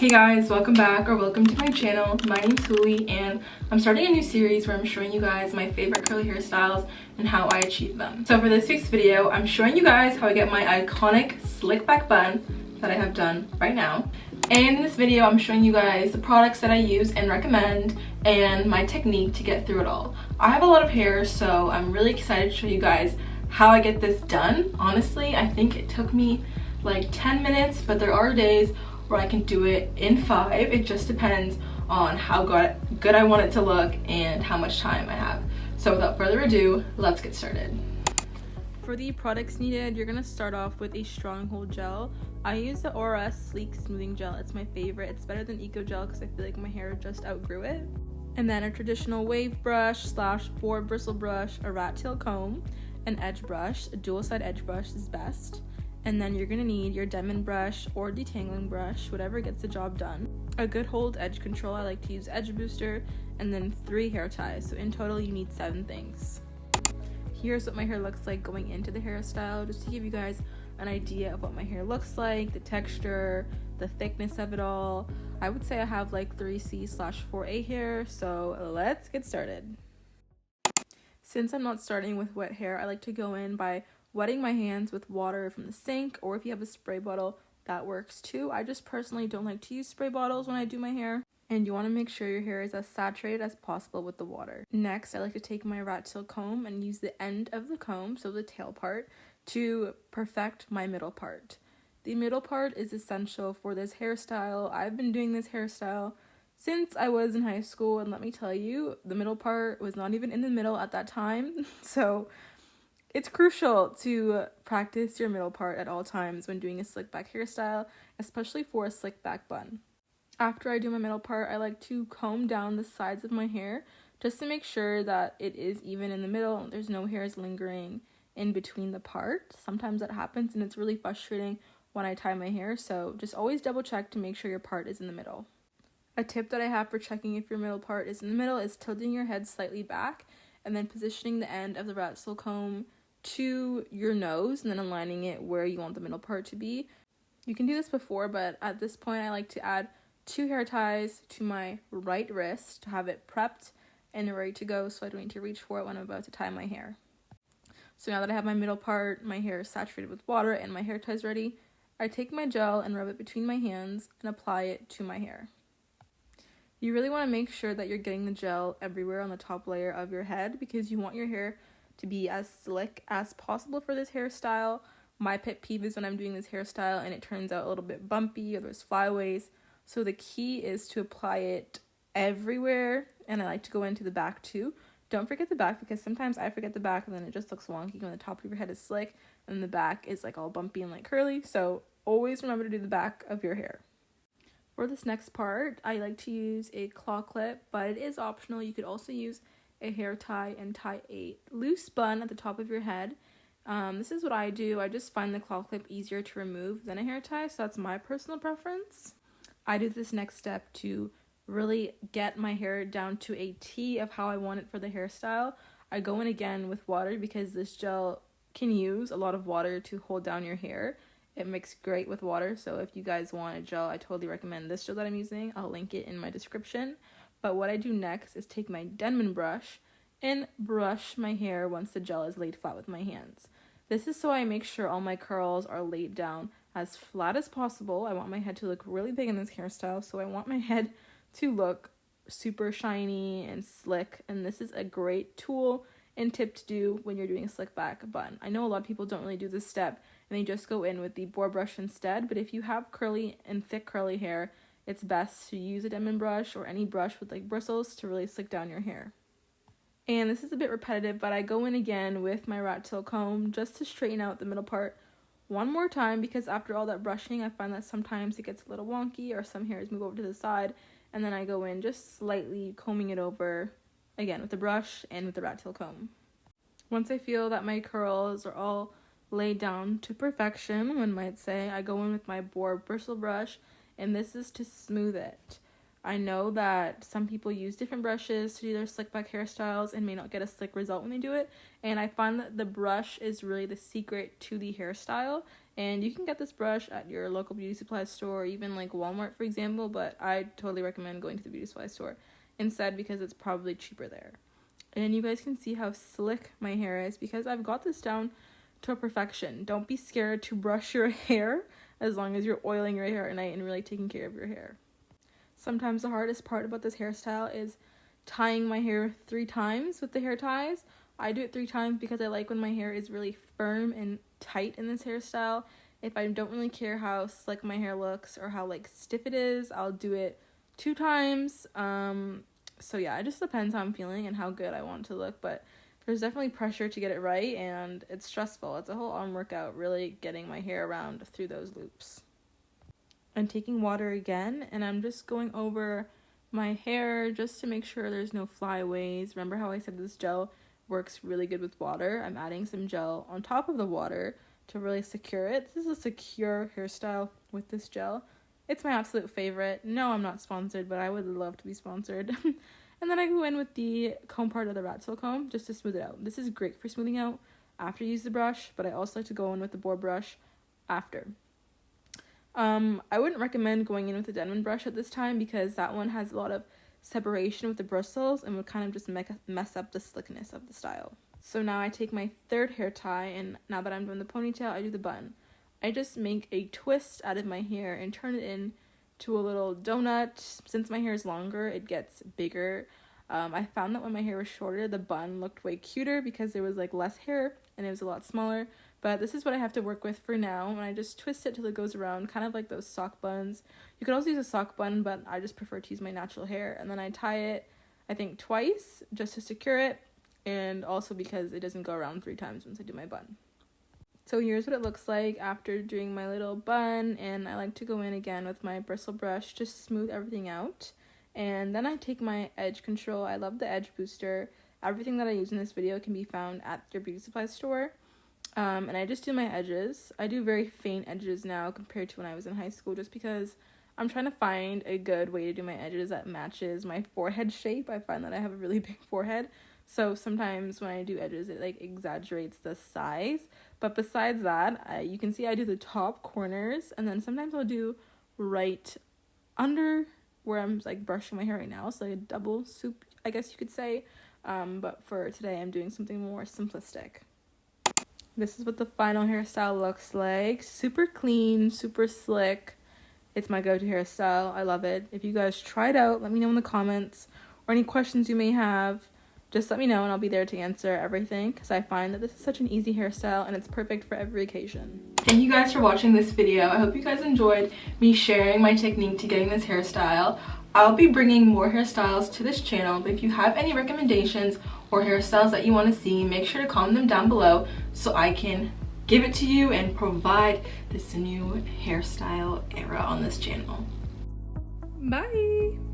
Hey guys, welcome back or welcome to my channel. My name's Huli and I'm starting a new series where I'm showing you guys my favorite curly hairstyles and how I achieve them. So for this week's video, I'm showing you guys how I get my iconic slick back bun that I have done right now. And in this video, I'm showing you guys the products that I use and recommend and my technique to get through it all. I have a lot of hair, so I'm really excited to show you guys how I get this done. Honestly, I think it took me like 10 minutes, but there are days where I can do it in 5. It just depends on how good I want it to look and how much time I have. So without further ado, let's get started. For the products needed, you're gonna start off with a stronghold gel. I use the ORS Sleek Smoothing Gel. It's my favorite. It's better than Eco Gel because I feel like my hair just outgrew it. And then a traditional wave brush / 4 bristle brush, a rat tail comb, an edge brush. A dual side edge brush is best. And then you're gonna need your diamond brush or detangling brush, whatever gets the job done. A good hold edge control, I like to use edge booster, and then 3 hair ties. So in total you need 7 things. Here's what my hair looks like going into the hairstyle, just to give you guys an idea of what my hair looks like, the texture, the thickness of it all. I would say I have like 3C/4A hair, so let's get started. Since I'm not starting with wet hair, I like to go in by wetting my hands with water from the sink, or if you have a spray bottle, that works too. I just personally don't like to use spray bottles when I do my hair, and you want to make sure your hair is as saturated as possible with the water. Next, I like to take my rat tail comb and use the end of the comb, so the tail part, to perfect my middle part. The middle part is essential for this hairstyle. I've been doing this hairstyle since I was in high school, and let me tell you, the middle part was not even in the middle at that time, so it's crucial to practice your middle part at all times when doing a slick back hairstyle, especially for a slick back bun. After I do my middle part, I like to comb down the sides of my hair just to make sure that it is even in the middle. There's no hairs lingering in between the part. Sometimes that happens and it's really frustrating when I tie my hair, so just always double check to make sure your part is in the middle. A tip that I have for checking if your middle part is in the middle is tilting your head slightly back and then positioning the end of the rat tail comb to your nose and then aligning it where you want the middle part to be. You can do this before, but at this point I like to add 2 hair ties to my right wrist to have it prepped and ready to go, so I don't need to reach for it when I'm about to tie my hair. So now that I have my middle part, my hair is saturated with water, and my hair ties ready, I take my gel and rub it between my hands and apply it to my hair. You really want to make sure that you're getting the gel everywhere on the top layer of your head because you want your hair to be as slick as possible for this hairstyle. My pet peeve is when I'm doing this hairstyle and it turns out a little bit bumpy or there's flyaways. So the key is to apply it everywhere, and I like to go into the back too. Don't forget the back because sometimes I forget the back and then it just looks wonky when the top of your head is slick and the back is like all bumpy and like curly. So always remember to do the back of your hair. For this next part, I like to use a claw clip, but it is optional. You could also use a hair tie and tie a loose bun at the top of your head. This is what I do. I just find the claw clip easier to remove than a hair tie, so that's my personal preference. I do this next step to really get my hair down to a T of how I want it for the hairstyle. I go in again with water because this gel can use a lot of water to hold down your hair. It mixes great with water, so if you guys want a gel, I totally recommend this gel that I'm using. I'll link it in my description. But what I do next is take my diamond brush and brush my hair once the gel is laid flat with my hands. This is so I make sure all my curls are laid down as flat as possible. I want my head to look really big in this hairstyle, so I want my head to look super shiny and slick, and this is a great tool and tip to do when you're doing a slick back bun. I know a lot of people don't really do this step and they just go in with the boar brush instead, but if you have curly and thick curly hair, it's best to use a diamond brush or any brush with like bristles to really slick down your hair. And this is a bit repetitive, but I go in again with my rat tail comb just to straighten out the middle part one more time because after all that brushing, I find that sometimes it gets a little wonky or some hairs move over to the side, and then I go in just slightly combing it over again with the brush and with the rat tail comb. Once I feel that my curls are all laid down to perfection, one might say, I go in with my boar bristle brush, and this is to smooth it. I know that some people use different brushes to do their slick back hairstyles and may not get a slick result when they do it. And I find that the brush is really the secret to the hairstyle. And you can get this brush at your local beauty supply store, or even like Walmart, for example. But I totally recommend going to the beauty supply store instead because it's probably cheaper there. And you guys can see how slick my hair is because I've got this down to a perfection. Don't be scared to brush your hair as long as you're oiling your hair at night and really taking care of your hair. Sometimes the hardest part about this hairstyle is tying my hair 3 times with the hair ties. I do it 3 times because I like when my hair is really firm and tight in this hairstyle. If I don't really care how slick my hair looks or how like stiff it is, I'll do it 2 times. So yeah, it just depends how I'm feeling and how good I want it to look, but there's definitely pressure to get it right, and it's stressful. It's a whole arm workout really getting my hair around through those loops. I'm taking water again, and I'm just going over my hair just to make sure there's no flyaways. Remember how I said this gel works really good with water? I'm adding some gel on top of the water to really secure it. This is a secure hairstyle with this gel. It's my absolute favorite. No, I'm not sponsored, but I would love to be sponsored. And then I go in with the comb part of the rat tail comb just to smooth it out. This is great for smoothing out after you use the brush, but I also like to go in with the boar brush after. I wouldn't recommend going in with the Denman brush at this time because that one has a lot of separation with the bristles and would kind of just mess up the slickness of the style. So now I take my 3rd hair tie, and now that I'm doing the ponytail, I do the bun. I just make a twist out of my hair and turn it into a little donut. Since my hair is longer, it gets bigger. I found that when my hair was shorter, the bun looked way cuter because there was like less hair and it was a lot smaller. But this is what I have to work with for now, and I just twist it till it goes around, kind of like those sock buns. You could also use a sock bun, but I just prefer to use my natural hair. And then I tie it, I think, twice just to secure it, and also because it doesn't go around 3 times once I do my bun. So here's what it looks like after doing my little bun, and I like to go in again with my bristle brush, just smooth everything out. And then I take my edge control. I love the edge booster. Everything that I use in this video can be found at your beauty supply store. And I just do my edges. I do very faint edges now compared to when I was in high school, just because I'm trying to find a good way to do my edges that matches my forehead shape. I find that I have a really big forehead, so sometimes when I do edges it like exaggerates the size. But besides that, you can see I do the top corners, and then sometimes I'll do right under where I'm like brushing my hair right now, so like a double swoop, I guess you could say. But for today I'm doing something more simplistic. This is what the final hairstyle looks like. Super clean, super slick. It's my go-to hairstyle. I love it. If you guys try it out, let me know in the comments, or any questions you may have. Just let me know and I'll be there to answer everything, because I find that this is such an easy hairstyle and it's perfect for every occasion. Thank you guys for watching this video. I hope you guys enjoyed me sharing my technique to getting this hairstyle. I'll be bringing more hairstyles to this channel, but if you have any recommendations or hairstyles that you want to see, make sure to comment them down below so I can give it to you and provide this new hairstyle era on this channel. Bye!